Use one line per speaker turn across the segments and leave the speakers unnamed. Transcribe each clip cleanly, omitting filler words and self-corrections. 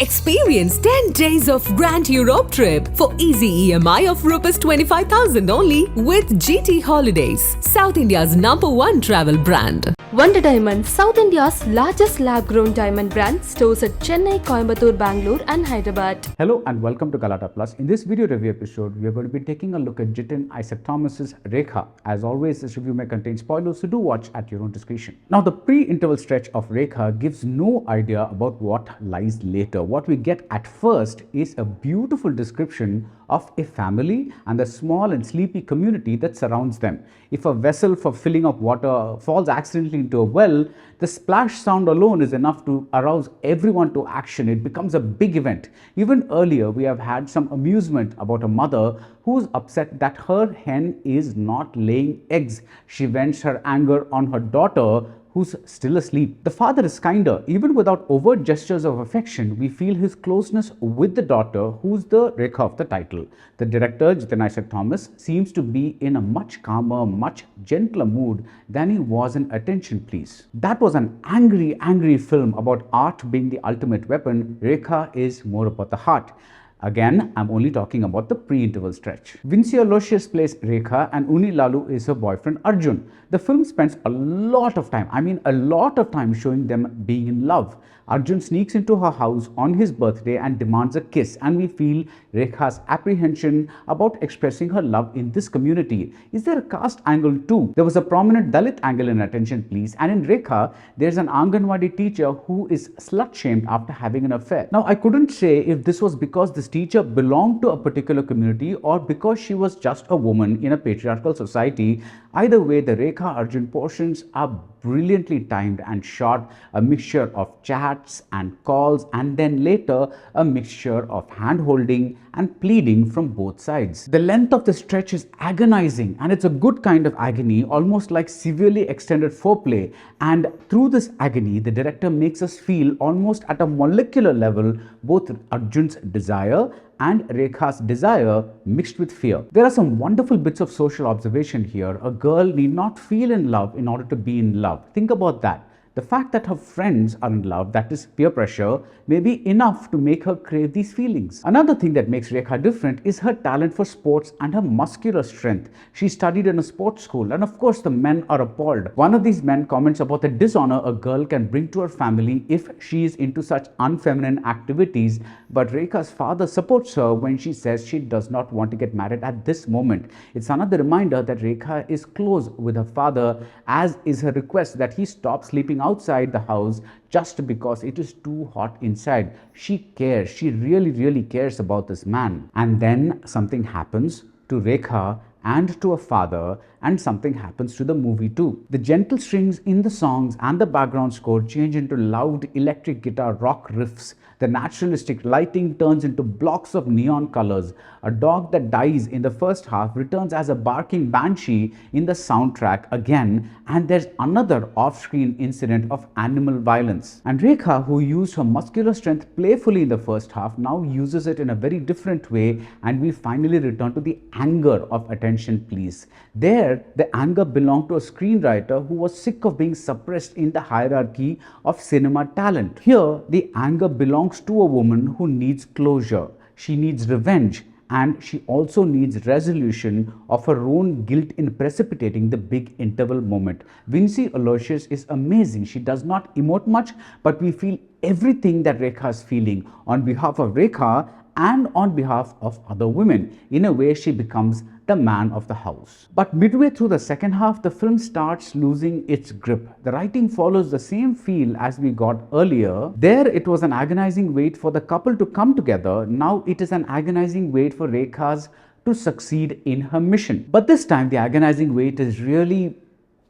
Experience 10 days of Grand Europe trip for easy EMI of Rs 25,000 only with GT Holidays, South India's #1 travel brand.
Wonder Diamond, South India's largest lab-grown diamond brand, stores at Chennai, Coimbatore, Bangalore and Hyderabad.
Hello and welcome to Galata Plus. In this video review episode, we are going to be taking a look at Jithin Isaac Thomas's Rekha. As always, this review may contain spoilers, so do watch at your own discretion. Now, the pre-interval stretch of Rekha gives no idea about what lies later. What we get at first is a beautiful description of a family and the small and sleepy community that surrounds them. If a vessel for filling up water falls accidentally into a well, the splash sound alone is enough to arouse everyone to action. It becomes a big event. Even earlier, we have had some amusement about a mother who's upset that her hen is not laying eggs. She vents her anger on her daughter, who's still asleep. The father is kinder. Even without overt gestures of affection, we feel his closeness with the daughter, who's the Rekha of the title. The director, Jithin Isaac Thomas, seems to be in a much calmer, much gentler mood than he was in Attention Please. That was an angry film about art being the ultimate weapon. Rekha is more about the heart. Again, I'm only talking about the pre-interval stretch. Vincy Aloshious plays Rekha and Unni Lalu is her boyfriend Arjun. The film spends a lot of time showing them being in love. Arjun sneaks into her house on his birthday and demands a kiss, and we feel Rekha's apprehension about expressing her love in this community. Is there a caste angle too? There was a prominent Dalit angle in Attention Please, and in Rekha, there's an Anganwadi teacher who is slut-shamed after having an affair. Now, I couldn't say if this was because this teacher belonged to a particular community or because she was just a woman in a patriarchal society. Either way, the Rekha Arjun portions are brilliantly timed and shot, a mixture of chats and calls, and then later a mixture of hand-holding and pleading from both sides. The length of the stretch is agonizing, and it's a good kind of agony, almost like severely extended foreplay. And through this agony, the director makes us feel almost at a molecular level both Arjun's desire and Rekha's desire mixed with fear. There are some wonderful bits of social observation here. A girl need not feel in love in order to be in love. Think about that. The fact that her friends are in love, that is peer pressure, may be enough to make her crave these feelings. Another thing that makes Rekha different is her talent for sports and her muscular strength. She studied in a sports school, and of course the men are appalled. One of these men comments about the dishonor a girl can bring to her family if she is into such unfeminine activities, but Rekha's father supports her when she says she does not want to get married at this moment. It's another reminder that Rekha is close with her father, as is her request that he stop sleeping outside the house just because it is too hot inside. She cares. She really cares about this man. And then something happens to Rekha and to her father, and something happens to the movie too. The gentle strings in the songs and the background score change into loud electric guitar rock riffs. The naturalistic lighting turns into blocks of neon colors. A dog that dies in the first half returns as a barking banshee in the soundtrack again, and there's another off-screen incident of animal violence. And Rekha, who used her muscular strength playfully in the first half, now uses it in a very different way, and we finally return to the anger of Attention Please. There, the anger belonged to a screenwriter who was sick of being suppressed in the hierarchy of cinema talent. Here, the anger belongs to a woman who needs closure. She needs revenge, and she also needs resolution of her own guilt in precipitating the big interval moment. Vincy Aloshious is amazing. She does not emote much, but we feel everything that Rekha is feeling on behalf of Rekha and on behalf of other women. In a way, she becomes the man of the house. But midway through the second half, the film starts losing its grip. The writing follows the same feel as we got earlier. There, it was an agonizing wait for the couple to come together. Now, it is an agonizing wait for Rekha's to succeed in her mission. But this time, the agonizing wait is really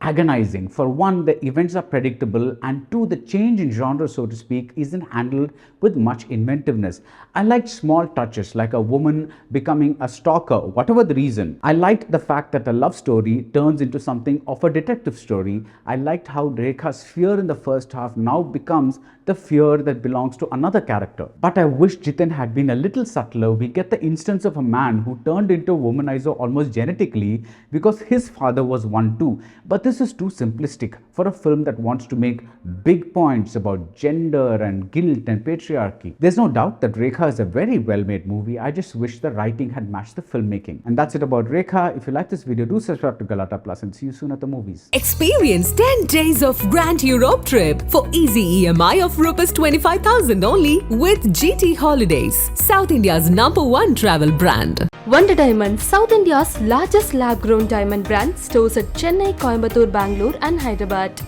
agonizing. For one, the events are predictable, and two, the change in genre, so to speak, isn't handled with much inventiveness. I liked small touches like a woman becoming a stalker, whatever the reason. I liked the fact that a love story turns into something of a detective story. I liked how Rekha's fear in the first half now becomes the the fear that belongs to another character. But I wish Jithin had been a little subtler. We get the instance of a man who turned into a womanizer almost genetically because his father was one too. But this is too simplistic for a film that wants to make big points about gender and guilt and patriarchy. There's no doubt that Rekha is a very well-made movie. I just wish the writing had matched the filmmaking. And that's it about Rekha. If you like this video, do subscribe to Galata Plus and see you soon at the movies.
Experience 10 days of Grand Europe trip for easy EMI of Rs 25,000 only with GT Holidays, South India's #1 travel brand.
Wonder Diamond, South India's largest lab-grown diamond brand, stores at Chennai, Coimbatore, Bangalore and Hyderabad.